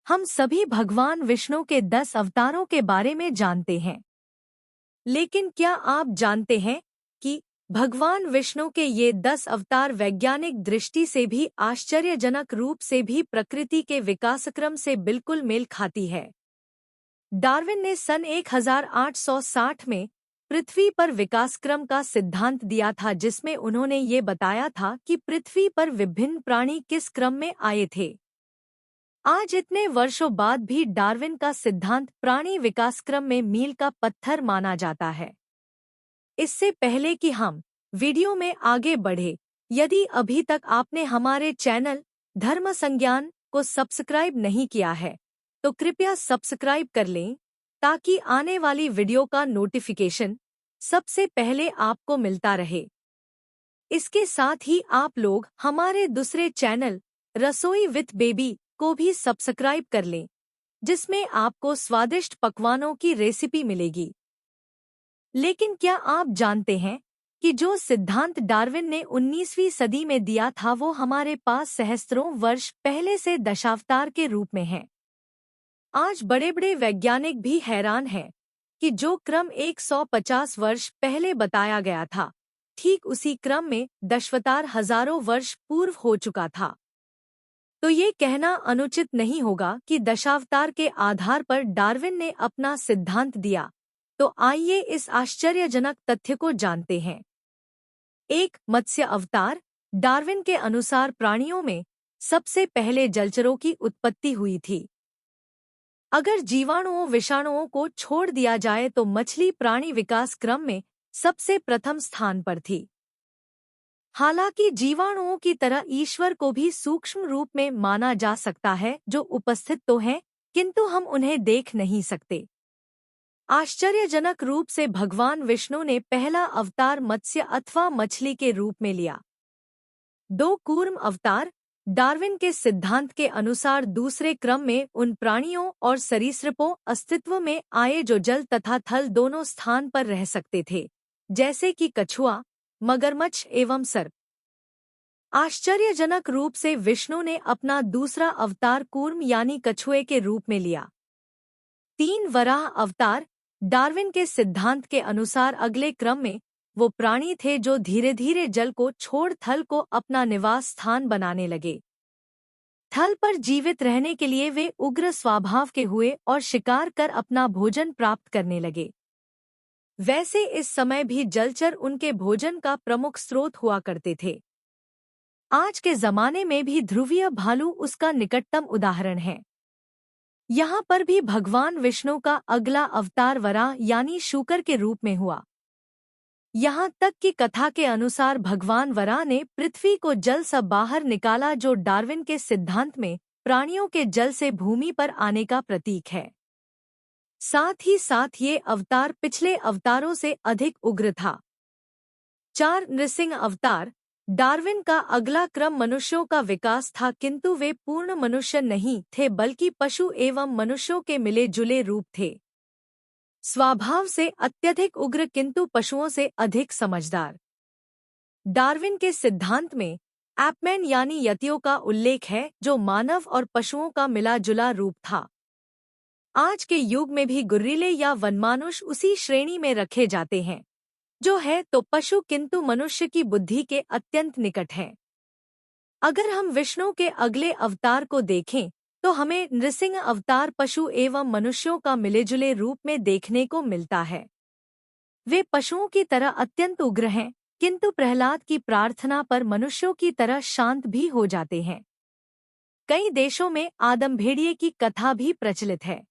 हम सभी भगवान विष्णु के 10 अवतारों के बारे में जानते हैं। लेकिन क्या आप जानते हैं कि भगवान विष्णु के ये 10 अवतार वैज्ञानिक दृष्टि से भी आश्चर्यजनक रूप से भी प्रकृति के विकासक्रम से बिल्कुल मेल खाती है। डार्विन ने सन 1860 में पृथ्वी पर विकासक्रम का सिद्धांत दिया था, जिसमें उन्होंने ये बताया था कि पृथ्वी पर विभिन्न प्राणी किस क्रम में आए थे। आज इतने वर्षों बाद भी डार्विन का सिद्धांत प्राणी विकासक्रम में मील का पत्थर माना जाता है। इससे पहले कि हम वीडियो में आगे बढ़े, यदि अभी तक आपने हमारे चैनल धर्म संज्ञान को सब्सक्राइब नहीं किया है तो कृपया सब्सक्राइब कर लें ताकि आने वाली वीडियो का नोटिफिकेशन सबसे पहले आपको मिलता रहे। इसके साथ ही आप लोग हमारे दूसरे चैनल रसोई विथ बेबी को भी सब्सक्राइब कर लें, जिसमें आपको स्वादिष्ट पकवानों की रेसिपी मिलेगी। लेकिन क्या आप जानते हैं कि जो सिद्धांत डार्विन ने 19वीं सदी में दिया था वो हमारे पास सहस्त्रों वर्ष पहले से दशावतार के रूप में है। आज बड़े बड़े वैज्ञानिक भी हैरान हैं कि जो क्रम 150 वर्ष पहले बताया गया था, ठीक उसी क्रम में दशावतार हजारों वर्ष पूर्व हो चुका था। तो ये कहना अनुचित नहीं होगा कि दशावतार के आधार पर डार्विन ने अपना सिद्धांत दिया। तो आइए इस आश्चर्यजनक तथ्य को जानते हैं। 1. मत्स्य अवतार। डार्विन के अनुसार प्राणियों में सबसे पहले जलचरों की उत्पत्ति हुई थी। अगर जीवाणुओं विषाणुओं को छोड़ दिया जाए तो मछली प्राणी विकास क्रम में सबसे प्रथम स्थान पर थी। हालांकि जीवाणुओं की तरह ईश्वर को भी सूक्ष्म रूप में माना जा सकता है, जो उपस्थित तो हैं किंतु हम उन्हें देख नहीं सकते। आश्चर्यजनक रूप से भगवान विष्णु ने पहला अवतार मत्स्य अथवा मछली के रूप में लिया। 2. कूर्म अवतार। डार्विन के सिद्धांत के अनुसार दूसरे क्रम में उन प्राणियों और सरीसृपों अस्तित्व में आए जो जल तथा थल दोनों स्थान पर रह सकते थे, जैसे कि कछुआ, मगरमच्छ एवं सर्प। आश्चर्यजनक रूप से विष्णु ने अपना दूसरा अवतार कूर्म यानी कछुए के रूप में लिया। 3. वराह अवतार। डार्विन के सिद्धांत के अनुसार अगले क्रम में वो प्राणी थे जो धीरे धीरे जल को छोड़ थल को अपना निवास स्थान बनाने लगे। थल पर जीवित रहने के लिए वे उग्र स्वभाव के हुए और शिकार कर अपना भोजन प्राप्त करने लगे। वैसे इस समय भी जलचर उनके भोजन का प्रमुख स्रोत हुआ करते थे। आज के जमाने में भी ध्रुवीय भालू उसका निकटतम उदाहरण है। यहाँ पर भी भगवान विष्णु का अगला अवतार वराह यानी शूकर के रूप में हुआ। यहाँ तक कि कथा के अनुसार भगवान वराह ने पृथ्वी को जल से बाहर निकाला, जो डार्विन के सिद्धांत में प्राणियों के जल से भूमि पर आने का प्रतीक है। साथ ही साथ ये अवतार पिछले अवतारों से अधिक उग्र था। 4. नृसिंह अवतार। डार्विन का अगला क्रम मनुष्यों का विकास था, किंतु वे पूर्ण मनुष्य नहीं थे बल्कि पशु एवं मनुष्यों के मिले जुले रूप थे। स्वभाव से अत्यधिक उग्र किंतु पशुओं से अधिक समझदार। डार्विन के सिद्धांत में एपमैन यानी यतियों का उल्लेख है, जो मानव और पशुओं का मिला जुला रूप था। आज के युग में भी गुर्रिले या वनमानुष उसी श्रेणी में रखे जाते हैं, जो है तो पशु किंतु मनुष्य की बुद्धि के अत्यंत निकट है। अगर हम विष्णु के अगले अवतार को देखें तो हमें नृसिंह अवतार पशु एवं मनुष्यों का मिलेजुले रूप में देखने को मिलता है। वे पशुओं की तरह अत्यंत उग्र हैं, किंतु प्रहलाद की प्रार्थना पर मनुष्यों की तरह शांत भी हो जाते हैं। कई देशों में आदम भेड़िए की कथा भी प्रचलित है।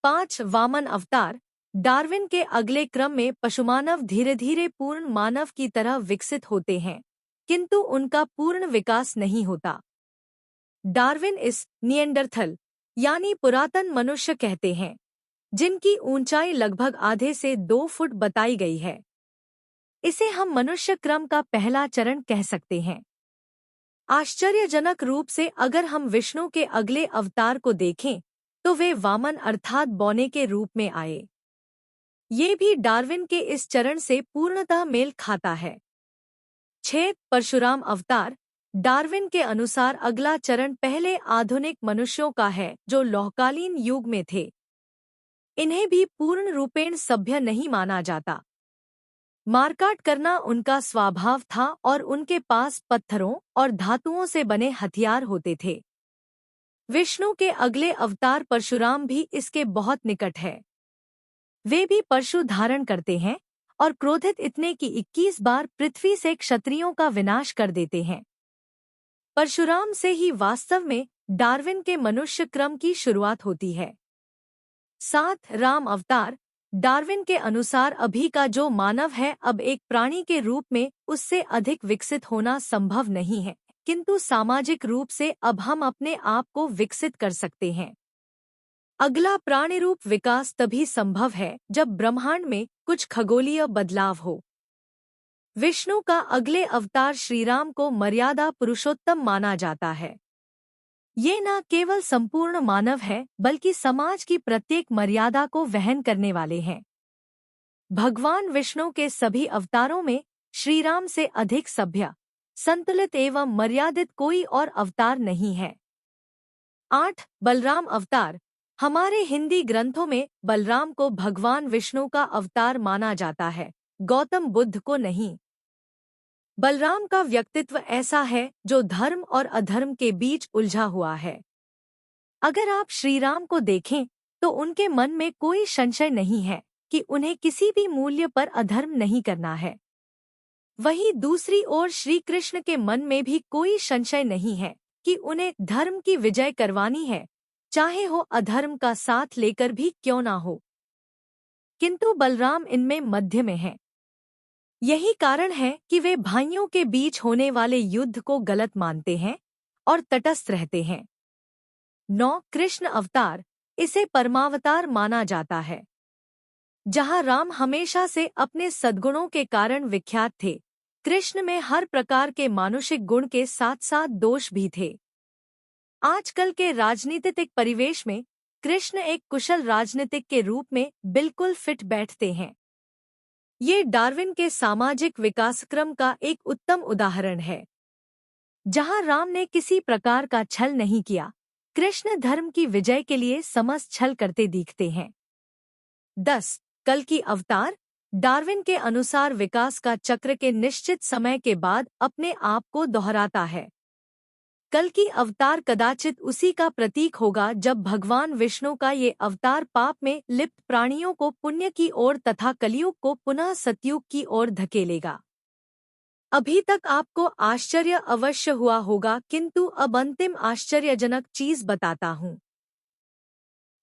5. वामन अवतार। डार्विन के अगले क्रम में पशुमानव धीरे धीरे पूर्ण मानव की तरह विकसित होते हैं, किंतु उनका पूर्ण विकास नहीं होता। डार्विन इस निएंडरथल यानी पुरातन मनुष्य कहते हैं, जिनकी ऊंचाई लगभग आधे से 2 फुट बताई गई है। इसे हम मनुष्य क्रम का पहला चरण कह सकते हैं। आश्चर्यजनक रूप से अगर हम विष्णु के अगले अवतार को देखें तो वे वामन अर्थात बौने के रूप में आए। ये भी डार्विन के इस चरण से पूर्णतः मेल खाता है। 6. परशुराम अवतार। डार्विन के अनुसार अगला चरण पहले आधुनिक मनुष्यों का है जो लौहकालीन युग में थे। इन्हें भी पूर्ण रूपेण सभ्य नहीं माना जाता। मारकाट करना उनका स्वभाव था और उनके पास पत्थरों और धातुओं से बने हथियार होते थे। विष्णु के अगले अवतार परशुराम भी इसके बहुत निकट है। वे भी परशु धारण करते हैं और क्रोधित इतने कि 21 बार पृथ्वी से क्षत्रियों का विनाश कर देते हैं। परशुराम से ही वास्तव में डार्विन के मनुष्य क्रम की शुरुआत होती है। 7 राम अवतार। डार्विन के अनुसार अभी का जो मानव है अब एक प्राणी के रूप में उससे अधिक विकसित होना संभव नहीं है, किंतु सामाजिक रूप से अब हम अपने आप को विकसित कर सकते हैं। अगला प्राणी रूप विकास तभी संभव है जब ब्रह्मांड में कुछ खगोलीय बदलाव हो। विष्णु का अगले अवतार श्रीराम को मर्यादा पुरुषोत्तम माना जाता है। ये न केवल संपूर्ण मानव है बल्कि समाज की प्रत्येक मर्यादा को वहन करने वाले हैं। भगवान विष्णु के सभी अवतारों में श्रीराम से अधिक सभ्य, संतुलित एवं मर्यादित कोई और अवतार नहीं है। 8 बलराम अवतार। हमारे हिंदी ग्रंथों में बलराम को भगवान विष्णु का अवतार माना जाता है, गौतम बुद्ध को नहीं। बलराम का व्यक्तित्व ऐसा है जो धर्म और अधर्म के बीच उलझा हुआ है। अगर आप श्रीराम को देखें तो उनके मन में कोई संशय नहीं है कि उन्हें किसी भी मूल्य पर अधर्म नहीं करना है। वहीं दूसरी ओर श्री कृष्ण के मन में भी कोई संशय नहीं है कि उन्हें धर्म की विजय करवानी है, चाहे हो अधर्म का साथ लेकर भी क्यों ना हो। किंतु बलराम इनमें मध्य में है। यही कारण है कि वे भाइयों के बीच होने वाले युद्ध को गलत मानते हैं और तटस्थ रहते हैं। 9 कृष्ण अवतार। इसे परमावतार माना जाता है। जहाँ राम हमेशा से अपने सद्गुणों के कारण विख्यात थे, कृष्ण में हर प्रकार के मानुषिक गुण के साथ साथ दोष भी थे। आजकल के राजनीतिक परिवेश में कृष्ण एक कुशल राजनीतिक के रूप में बिल्कुल फिट बैठते हैं। ये डार्विन के सामाजिक विकासक्रम का एक उत्तम उदाहरण है। जहां राम ने किसी प्रकार का छल नहीं किया, कृष्ण धर्म की विजय के लिए समस्त छल करते दिखते हैं। 10 कल्कि अवतार। डार्विन के अनुसार विकास का चक्र के निश्चित समय के बाद अपने आप को दोहराता है। कल्कि अवतार कदाचित उसी का प्रतीक होगा जब भगवान विष्णु का ये अवतार पाप में लिप्त प्राणियों को पुण्य की ओर तथा कलियुग को पुनः सतयुग की ओर धकेलेगा। अभी तक आपको आश्चर्य अवश्य हुआ होगा, किंतु अब अंतिम आश्चर्यजनक चीज बताता हूँ।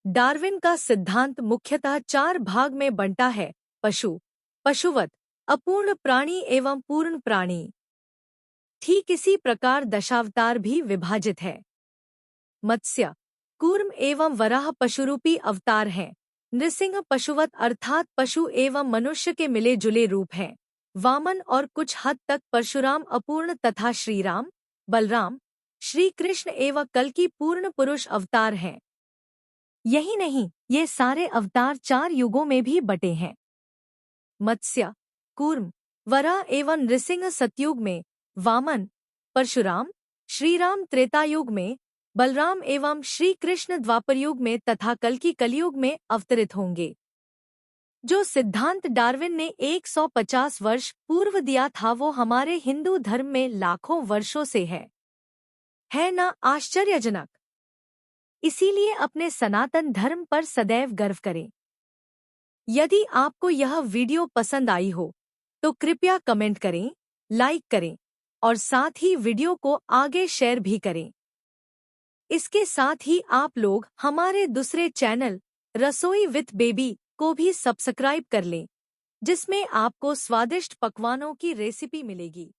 डार्विन का सिद्धांत मुख्यतः 4 भाग में बंटा है: पशु, पशुवत, अपूर्ण प्राणी एवं पूर्ण प्राणी। ठीक इसी प्रकार दशावतार भी विभाजित है। मत्स्य, कूर्म एवं वराह पशुरूपी अवतार हैं। नृसिंह पशुवत अर्थात पशु एवं मनुष्य के मिले जुले रूप हैं। वामन और कुछ हद तक परशुराम अपूर्ण तथा श्रीराम, बलराम, श्री कृष्ण एवं कल्कि पूर्ण पुरुष अवतार हैं। यही नहीं, ये सारे अवतार 4 युगों में भी बटे हैं। मत्स्य, कूर्म, वराह एवं नृसिंह सतयुग में, वामन, परशुराम, श्रीराम त्रेतायुग में, बलराम एवं श्री कृष्ण द्वापरयुग में तथा कल्कि कलियुग में अवतरित होंगे। जो सिद्धांत डार्विन ने 150 वर्ष पूर्व दिया था वो हमारे हिंदू धर्म में लाखों वर्षों से है ना आश्चर्यजनक। इसीलिए अपने सनातन धर्म पर सदैव गर्व करें। यदि आपको यह वीडियो पसंद आई हो तो कृपया कमेंट करें, लाइक करें और साथ ही वीडियो को आगे शेयर भी करें। इसके साथ ही आप लोग हमारे दूसरे चैनल रसोई विथ बेबी को भी सब्सक्राइब कर लें, जिसमें आपको स्वादिष्ट पकवानों की रेसिपी मिलेगी।